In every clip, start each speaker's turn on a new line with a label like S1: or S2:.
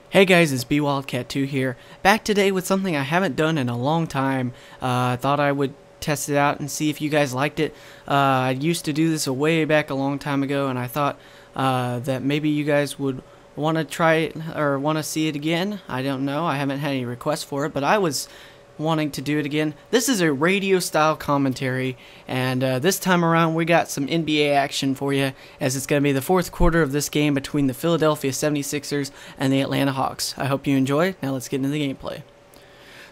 S1: Hey guys, it's BWildcat2 here, back today with something I haven't done in a long time. I thought I would test it out and see if you guys liked it. I used to do this way back a long time ago, and I thought that maybe you guys would want to try it or want to see it again. I don't know, I haven't had any requests for it, but I was wanting to do it again. This is a radio style commentary, and this time around we got some NBA action for you, as it's going to be the fourth quarter of this game between the Philadelphia 76ers and the Atlanta Hawks. I hope you enjoy. Now let's get into the gameplay.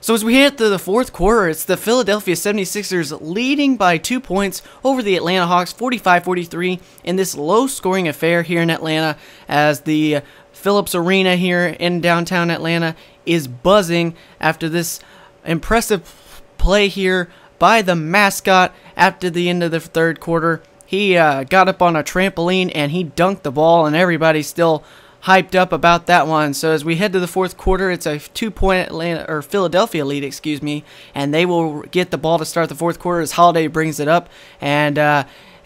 S1: So as we hit the fourth quarter, it's the Philadelphia 76ers leading by 2 points over the Atlanta Hawks, 45-43, in this low-scoring affair here in Atlanta, as the Phillips Arena here in downtown Atlanta is buzzing after this impressive play here by the mascot after the end of the third quarter. He got up on a trampoline and he dunked the ball, and everybody's still hyped up about that one. So as we head to the fourth quarter, it's a 2-point Philadelphia lead, excuse me, and they will get the ball to start the fourth quarter as Holiday brings it up, and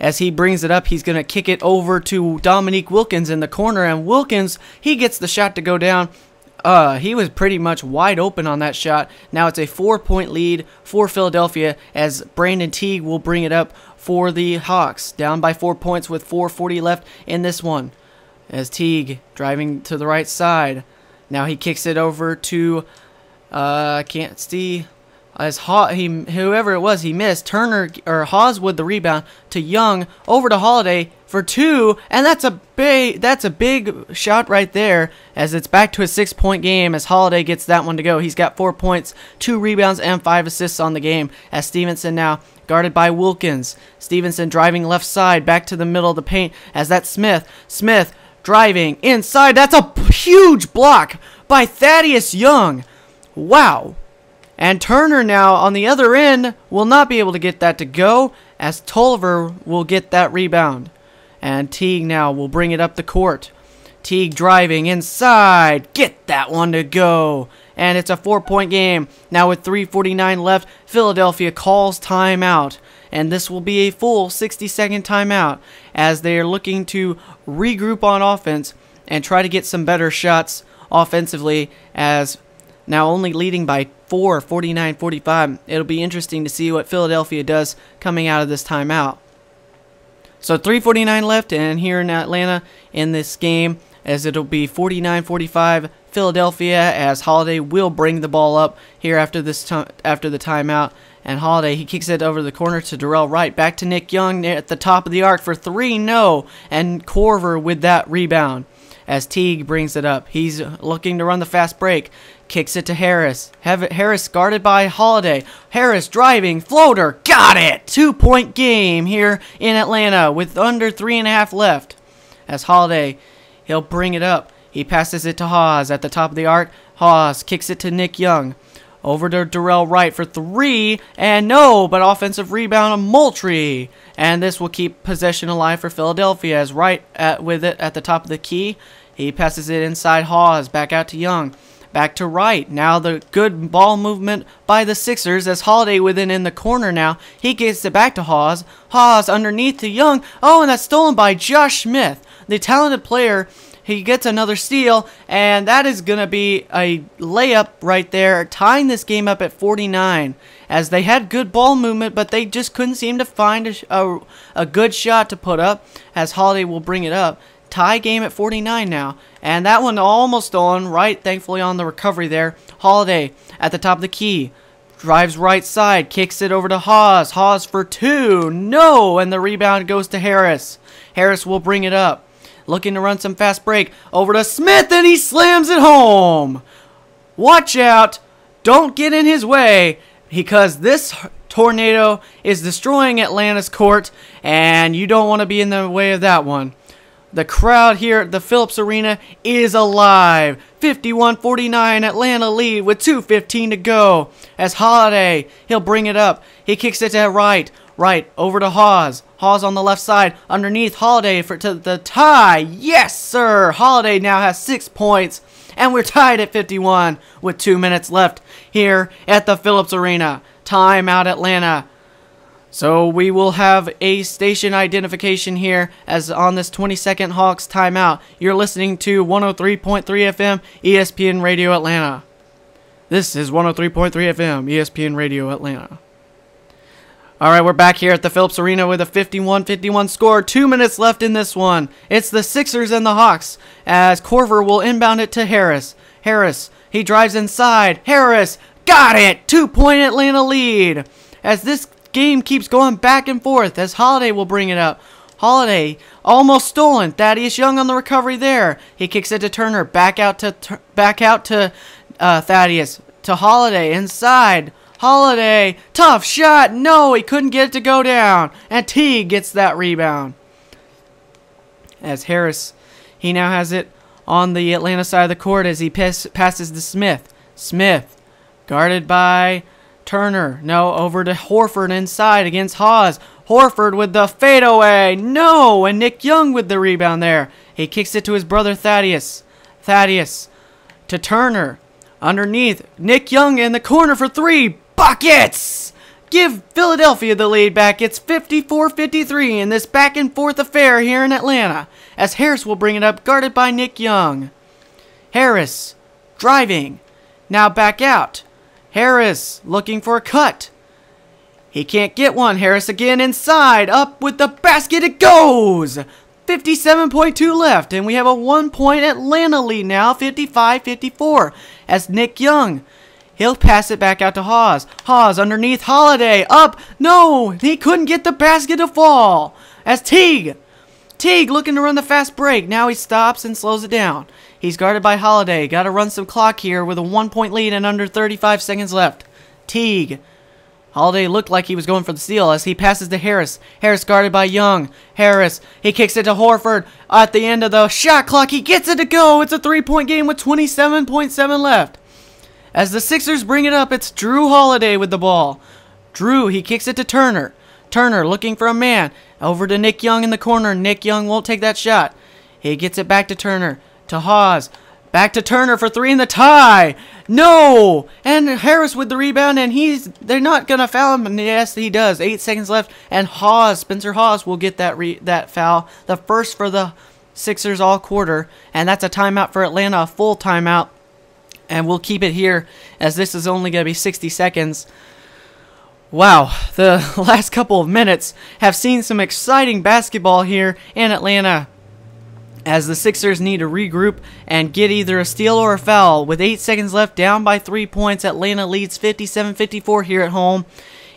S1: as he brings it up, he's going to kick it over to Dominique Wilkins in the corner, and Wilkins, he gets the shot to go down. He was pretty much wide open on that shot. Now it's a 4-point lead for Philadelphia, as Brandon Teague will bring it up for the Hawks, down by 4 points with 4:40 left in this one. As Teague driving to the right side, now he kicks it over to can't see, as whoever it was, he missed. Turner or Hawes with the rebound to Young, over to Holiday for two, and that's a big shot right there, as it's back to a 6-point game as Holiday gets that one to go. He's got 4 points, 2 rebounds, and 5 assists on the game, as Stevenson now guarded by Wilkins. Stevenson driving left side back to the middle of the paint, as that's Smith driving inside. That's a huge block by Thaddeus Young. Wow. And Turner now on the other end will not be able to get that to go, as Tolliver will get that rebound. And Teague now will bring it up the court. Teague driving inside. Get that one to go. And it's a 4-point game. Now with 3:49 left, Philadelphia calls timeout. And this will be a full 60-second timeout, as they are looking to regroup on offense and try to get some better shots offensively, as now only leading by 4, 49-45. It'll be interesting to see what Philadelphia does coming out of this timeout. So 3:49 left, and here in Atlanta in this game, as it'll be 49-45 Philadelphia, as Holiday will bring the ball up here after the timeout. And Holiday, he kicks it over the corner to Darrell Wright, back to Nick Young at the top of the arc for 3, no, and Korver with that rebound, as Teague brings it up. He's looking to run the fast break, kicks it to Harris. Harris guarded by Holiday. Harris driving, floater, got it! 2-point game here in Atlanta with under 3.5 left. As Holiday, he'll bring it up. He passes it to Hawes at the top of the arc. Hawes kicks it to Nick Young. Over to Darrell Wright for 3, and no, but offensive rebound of Moultrie. And this will keep possession alive for Philadelphia, as Wright with it at the top of the key. He passes it inside Hawes, back out to Young. Back to Wright. Now the good ball movement by the Sixers, as Holiday within in the corner now. He gets it back to Hawes. Hawes underneath to Young. Oh, and that's stolen by Josh Smith, the talented player. He gets another steal, and that is going to be a layup right there, tying this game up at 49, as they had good ball movement, but they just couldn't seem to find a good shot to put up, as Holiday will bring it up. Tie game at 49 now, and that one almost on Wright, thankfully on the recovery there. Holiday at the top of the key, drives right side, kicks it over to Hawes. Hawes for 2, no, and the rebound goes to Harris. Harris will bring it up. Looking to run some fast break. Over to Smith, and he slams it home. Watch out. Don't get in his way, because this tornado is destroying Atlanta's court, and you don't want to be in the way of that one. The crowd here at the Phillips Arena is alive. 51-49 Atlanta lead with 2:15 to go. As Holiday, he'll bring it up. He kicks it to Wright. Right, over to Hawes. Hawes on the left side, underneath Holiday to the tie. Yes, sir! Holiday now has 6 points, and we're tied at 51 with 2 minutes left here at the Phillips Arena. Timeout Atlanta. So we will have a station identification here as on this 20-second Hawks timeout. You're listening to 103.3 FM ESPN Radio Atlanta. This is 103.3 FM ESPN Radio Atlanta. All right, we're back here at the Phillips Arena with a 51-51 score. 2 minutes left in this one. It's the Sixers and the Hawks as Korver will inbound it to Harris. Harris, he drives inside. Harris, got it! 2-point Atlanta lead. As this game keeps going back and forth as Holiday will bring it up. Holiday almost stolen. Thaddeus Young on the recovery there. He kicks it to Turner. Back out to Thaddeus. To Holiday inside. Holiday, tough shot. No, he couldn't get it to go down. And Teague gets that rebound. As Harris, he now has it on the Atlanta side of the court as he passes to Smith. Smith, guarded by Turner. No, over to Horford inside against Hawes. Horford with the fadeaway. No, and Nick Young with the rebound there. He kicks it to his brother Thaddeus. Thaddeus to Turner. Underneath, Nick Young in the corner for 3. Buckets! Give Philadelphia the lead back. It's 54-53 in this back and forth affair here in Atlanta. As Harris will bring it up, guarded by Nick Young. Harris, driving. Now back out. Harris looking for a cut. He can't get one. Harris again inside. Up with the basket. It goes. 57.2 left. And we have a 1-point Atlanta lead now. 55-54. As Nick Young, he'll pass it back out to Hawes. Hawes underneath Holiday. Up. No. He couldn't get the basket to fall. As Teague looking to run the fast break. Now he stops and slows it down. He's guarded by Holiday. Got to run some clock here with a 1-point lead and under 35 seconds left. Teague. Holiday looked like he was going for the steal as he passes to Harris. Harris guarded by Young. Harris, he kicks it to Horford. At the end of the shot clock, he gets it to go. It's a 3-point game with 27.7 left. As the Sixers bring it up, it's Drew Holiday with the ball. Drew, he kicks it to Turner. Turner looking for a man. Over to Nick Young in the corner. Nick Young won't take that shot. He gets it back to Turner. To Hawes. Back to Turner for 3 in the tie. No! And Harris with the rebound, and they're not going to foul him. And yes, he does. 8 seconds left. And Hawes, Spencer Hawes will get that foul. The first for the Sixers all quarter. And that's a timeout for Atlanta, a full timeout. And we'll keep it here as this is only going to be 60 seconds. Wow, the last couple of minutes have seen some exciting basketball here in Atlanta as the Sixers need to regroup and get either a steal or a foul. With 8 seconds left, down by 3 points, Atlanta leads 57-54 here at home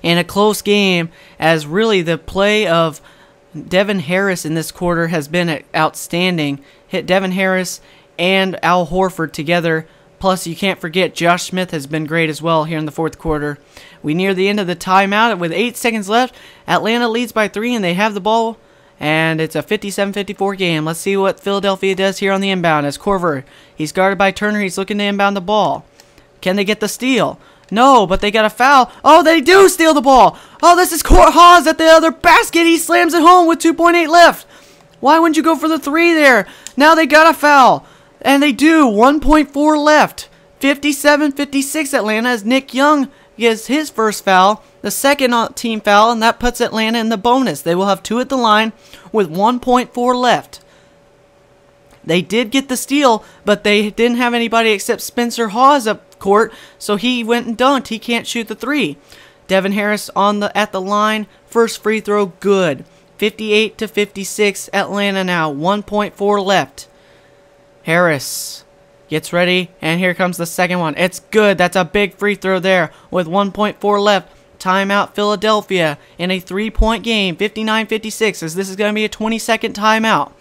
S1: in a close game as really the play of Devin Harris in this quarter has been outstanding. Hit Devin Harris and Al Horford together. Plus, you can't forget Josh Smith has been great as well here in the fourth quarter. We near the end of the timeout with 8 seconds left. Atlanta leads by 3 and they have the ball. And it's a 57-54 game. Let's see what Philadelphia does here on the inbound as Korver. He's guarded by Turner. He's looking to inbound the ball. Can they get the steal? No, but they got a foul. Oh, they do steal the ball. Oh, this is Hawes at the other basket. He slams it home with 2.8 left. Why wouldn't you go for the 3 there? Now they got a foul. And they do. 1.4 left. 57-56 Atlanta as Nick Young gets his first foul. The second team foul, and that puts Atlanta in the bonus. They will have 2 at the line with 1.4 left. They did get the steal, but they didn't have anybody except Spencer Hawes up court, so he went and dunked. He can't shoot the 3. Devin Harris at the line. First free throw, good. 58-56 Atlanta now. 1.4 left. Harris gets ready, and here comes the second one. It's good. That's a big free throw there with 1.4 left. Timeout Philadelphia in a 3-point game, 59-56, as this is going to be a 20-second timeout.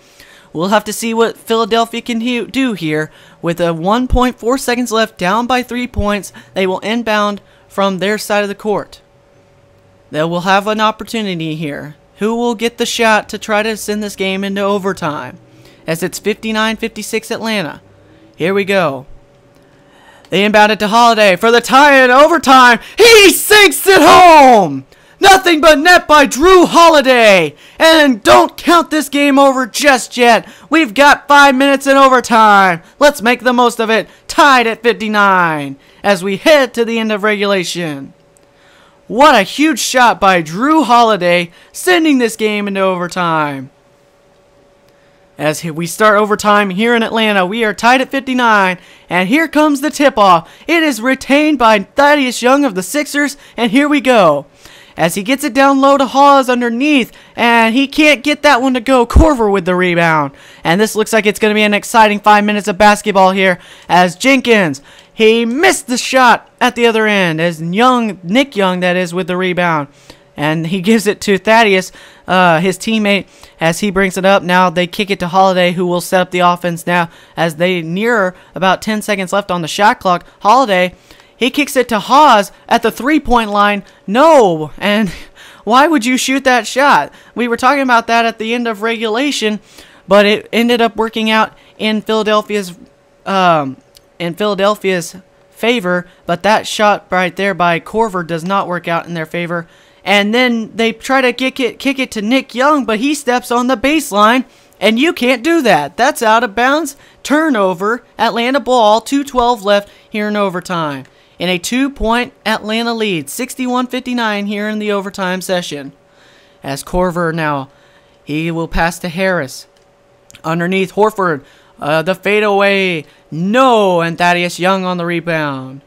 S1: We'll have to see what Philadelphia can do here. With a 1.4 seconds left, down by 3 points, they will inbound from their side of the court. They will have an opportunity here. Who will get the shot to try to send this game into overtime? As it's 59-56 Atlanta. Here we go. They inbound it to Holiday for the tie in overtime. He sinks it home! Nothing but net by Drew Holiday. And don't count this game over just yet. We've got 5 minutes in overtime. Let's make the most of it. Tied at 59 as we head to the end of regulation. What a huge shot by Jrue Holiday, sending this game into overtime. As we start overtime here in Atlanta, we are tied at 59, and here comes the tip-off. It is retained by Thaddeus Young of the Sixers, and here we go. As he gets it down low to Hawes underneath, and he can't get that one to go. Korver with the rebound. And this looks like it's going to be an exciting 5 minutes of basketball here as Jenkins, he missed the shot at the other end, as Nick Young, that is, with the rebound. And he gives it to Thaddeus, his teammate, as he brings it up. Now they kick it to Holiday, who will set up the offense now as they near about 10 seconds left on the shot clock. Holiday, he kicks it to Hawes at the three-point line. No, and why would you shoot that shot? We were talking about that at the end of regulation, but it ended up working out in Philadelphia's favor. But that shot right there by Korver does not work out in their favor. And then they try to kick it to Nick Young, but he steps on the baseline, and you can't do that. That's out of bounds. Turnover. Atlanta ball. 2:12 left here in overtime. In a 2-point Atlanta lead. 61-59 here in the overtime session. As Korver now, he will pass to Harris. Underneath Horford. The fadeaway. No. And Thaddeus Young on the rebound.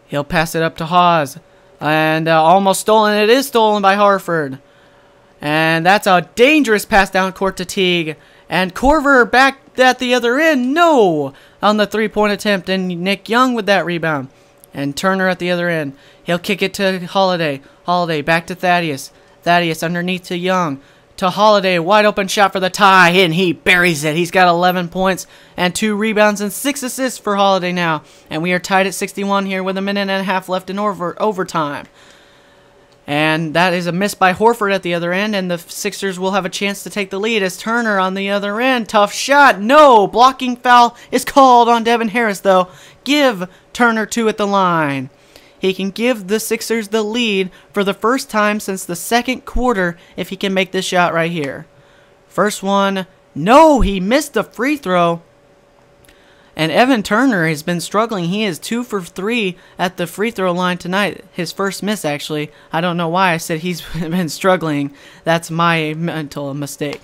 S1: He'll pass it up to Hawes. And almost stolen. It is stolen by Horford. And that's a dangerous pass down court to Teague. And Korver back at the other end. No! On the three-point attempt. And Nick Young with that rebound. And Turner at the other end. He'll kick it to Holiday. Holiday back to Thaddeus. Thaddeus underneath to Young. To Holiday. Wide open shot for the tie. And he buries it. He's got 11 points and 2 rebounds and 6 assists for Holiday now. And we are tied at 61 here with a minute and a half left in overtime. And that is a miss by Horford at the other end. And the Sixers will have a chance to take the lead as Turner on the other end. Tough shot. No. Blocking foul is called on Devin Harris, though. Give Turner 2 at the line. He can give the Sixers the lead for the first time since the second quarter if he can make this shot right here. First one. No, he missed the free throw. And Evan Turner has been struggling. He is 2 for 3 at the free throw line tonight. His first miss, actually. I don't know why I said he's been struggling. That's my mental mistake.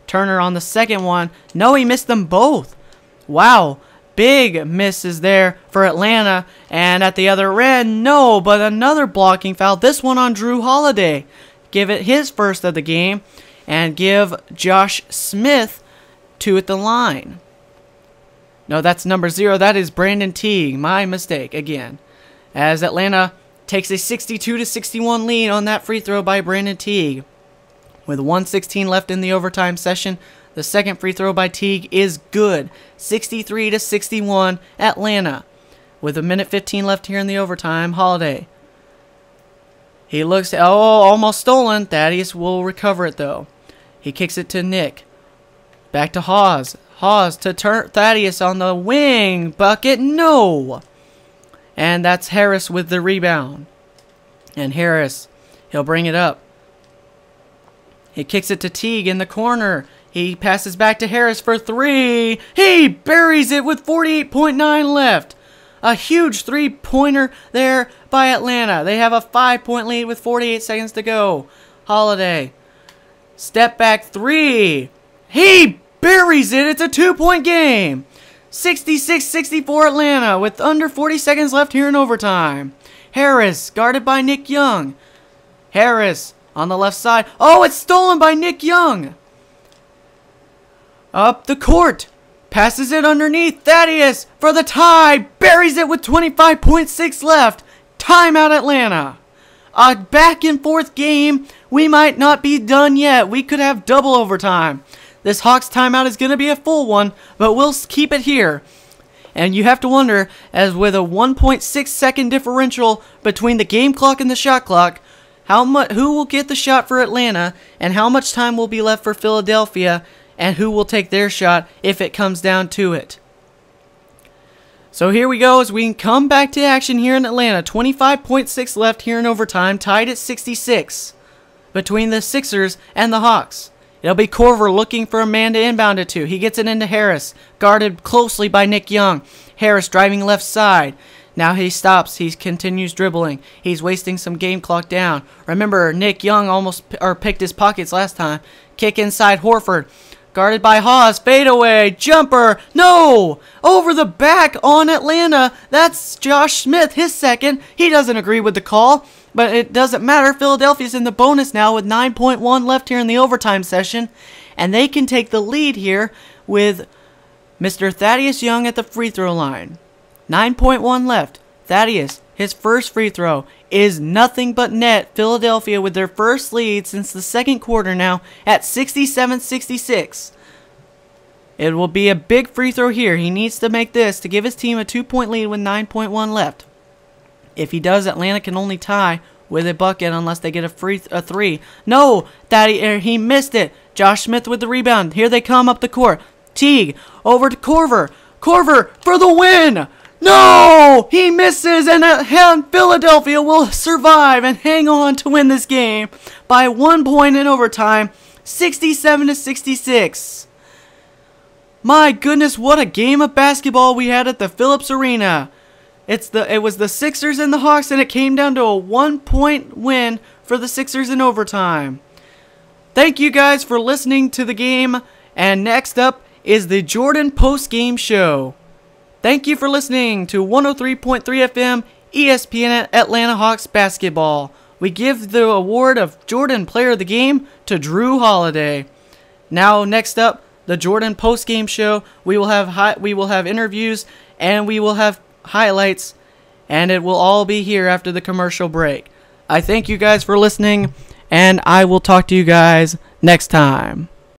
S1: Turner on the second one. No, he missed them both. Wow. Big misses there for Atlanta. And at the other end, no, but another blocking foul. This one on Jrue Holiday. Give it his first of the game. And give Josh Smith 2 at the line. No, that's number 0. That is Brandon Teague. My mistake again. As Atlanta takes a 62-61 lead on that free throw by Brandon Teague. With 1:16 left in the overtime session, the second free throw by Teague is good. 63-61 Atlanta. With a minute 15 left here in the overtime, Holiday. He looks, almost stolen. Thaddeus will recover it though. He kicks it to Nick. Back to Hawes. Hawes to Thaddeus on the wing. Bucket, no. And that's Harris with the rebound. And Harris, he'll bring it up. He kicks it to Teague in the corner. He passes back to Harris for 3. He buries it with 48.9 left. A huge three-pointer there by Atlanta. They have a 5-point lead with 48 seconds to go. Holiday. Step back 3. He buries it. It's a 2-point game. 66-64 Atlanta with under 40 seconds left here in overtime. Harris guarded by Nick Young. Harris on the left side. Oh, it's stolen by Nick Young. Up the court. Passes it underneath. Thaddeus for the tie. Buries it with 25.6 left. Timeout Atlanta. A back and forth game. We might not be done yet. We could have double overtime. This Hawks timeout is going to be a full one, but we'll keep it here. And you have to wonder, as with a 1.6 second differential between the game clock and the shot clock, who will get the shot for Atlanta, and how much time will be left for Philadelphia, and who will take their shot if it comes down to it. So here we go as we come back to action here in Atlanta. 25.6 left here in overtime, tied at 66 between the Sixers and the Hawks. It'll be Korver looking for a man to inbound it to. He gets it into Harris, guarded closely by Nick Young. Harris driving left side. Now he stops. He continues dribbling. He's wasting some game clock down. Remember, Nick Young almost picked his pockets last time. Kick inside Horford. Guarded by Haas. Fadeaway. Jumper. No! Over the back on Atlanta. That's Josh Smith, his second. He doesn't agree with the call. But it doesn't matter. Philadelphia's in the bonus now with 9.1 left here in the overtime session. And they can take the lead here with Mr. Thaddeus Young at the free throw line. 9.1 left. Thaddeus, his first free throw is nothing but net. Philadelphia with their first lead since the second quarter now at 67-66. It will be a big free throw here. He needs to make this to give his team a 2-point lead with 9.1 left. If he does, Atlanta can only tie with a bucket unless they get a three. No, he missed it. Josh Smith with the rebound. Here they come up the court. Teague over to Korver. Korver for the win. No! He misses, and Philadelphia will survive and hang on to win this game by 1 point in overtime, 67-66. My goodness, what a game of basketball we had at the Phillips Arena. It was the Sixers and the Hawks, and it came down to a 1-point win for the Sixers in overtime. Thank you guys for listening to the game, and next up is the Jordan post-game show. Thank you for listening to 103.3 FM ESPN Atlanta Hawks basketball. We give the award of Jordan Player of the Game to Drew Holiday. Now, next up, the Jordan post-game show. We will have interviews, and we will have highlights, and it will all be here after the commercial break. I thank you guys for listening, and I will talk to you guys next time.